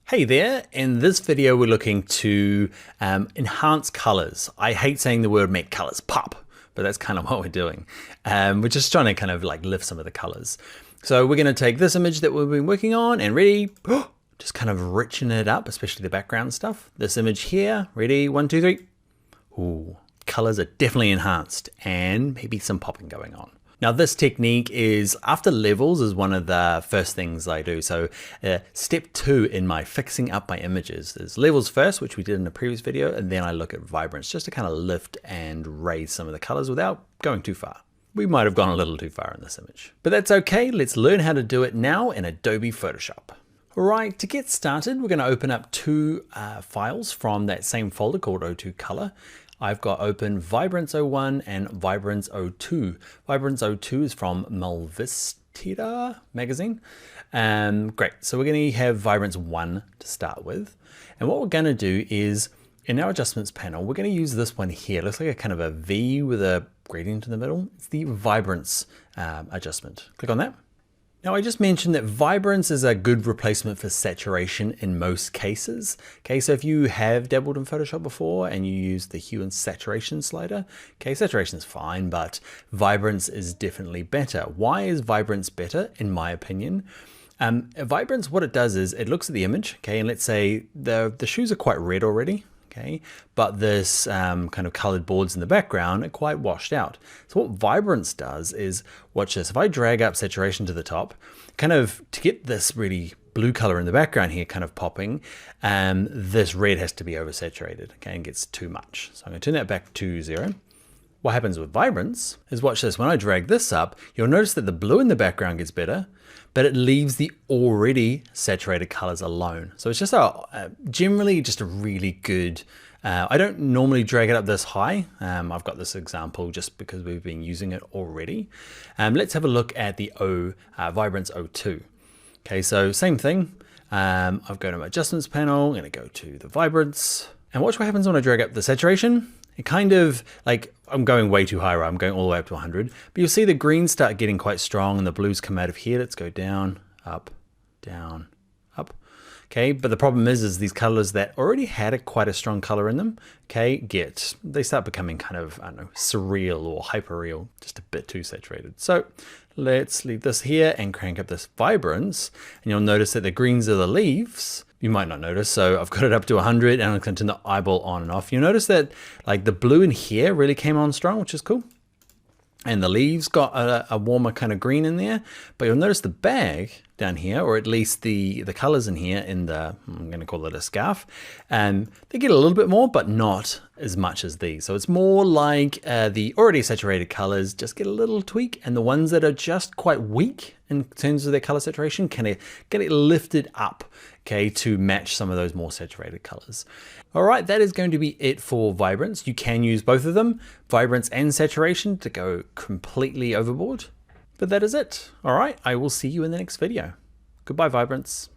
Hey there, in this video we're looking to enhance colors. I hate saying the word make colors pop, but that's kind of what we're doing. We're just trying to kind of like lift some of the colors. So we're going to take this image that we've been working on and ready, just kind of richen it up, especially the background stuff. This image here, ready, 1, 2, 3. Ooh, colors are definitely enhanced and maybe some popping going on. Now this technique is after levels is one of the first things I do. So step 2 in my fixing up my images is levels first, which we did in a previous video, and then I look at vibrance just to kind of lift and raise some of the colors without going too far. We might have gone a little too far in this image, but that's okay. Let's learn how to do it now in Adobe Photoshop. All right, to get started, we're going to open up two files from that same folder called O2 Color. I've got open Vibrance 01 and Vibrance 02. Vibrance 02 is from Malvestida magazine. Great, so we're going to have Vibrance 1 to start with. And what we're going to do is, in our adjustments panel, we're going to use this one here. It looks like a kind of a V with a gradient in the middle. It's the Vibrance adjustment. Click on that. Now I just mentioned that vibrance is a good replacement for saturation in most cases. Okay, so if you have dabbled in Photoshop before and you use the hue and saturation slider, okay, saturation is fine, but vibrance is definitely better. Why is vibrance better, in my opinion? Vibrance, what it does is it looks at the image, okay, and let's say the shoes are quite red already. Okay, but this kind of colored boards in the background are quite washed out. So what vibrance does is, watch this, if I drag up saturation to the top, kind of to get this really blue color in the background here kind of popping, this red has to be oversaturated, okay, and gets too much. So I'm going to turn that back to 0. What happens with vibrance is, watch this, when I drag this up, you'll notice that the blue in the background gets better, but it leaves the already saturated colors alone. So it's just generally just a really good, I don't normally drag it up this high. I've got this example just because we've been using it already. Let's have a look at the Vibrance 02. Okay, so same thing. I've got to my adjustments panel, I'm gonna go to the vibrance, and watch what happens when I drag up the saturation. It kind of like, I'm going way too high, right? I'm going all the way up to 100, but you'll see the greens start getting quite strong and the blues come out of here. Let's go down, up, down, up. Okay, but the problem is these colors that already had quite a strong color in them, okay, they start becoming kind of, I don't know, surreal or hyperreal, just a bit too saturated. So let's leave this here and crank up this vibrance, and you'll notice that the greens are the leaves. You might not notice, so I've got it up to 100 and I'm going to turn the eyeball on and off. You'll notice that like the blue in here really came on strong, which is cool. And the leaves got a warmer kind of green in there, but you'll notice the bag down here, or at least the colors in here in the, I'm going to call it a scarf, they get a little bit more, but not as much as these. So it's more like the already saturated colors just get a little tweak, and the ones that are just quite weak in terms of their color saturation can get it lifted up, okay, to match some of those more saturated colors. All right, that is going to be it for vibrance. You can use both of them, vibrance and saturation, to go completely overboard. But that is it. All right, I will see you in the next video. Goodbye, vibrance.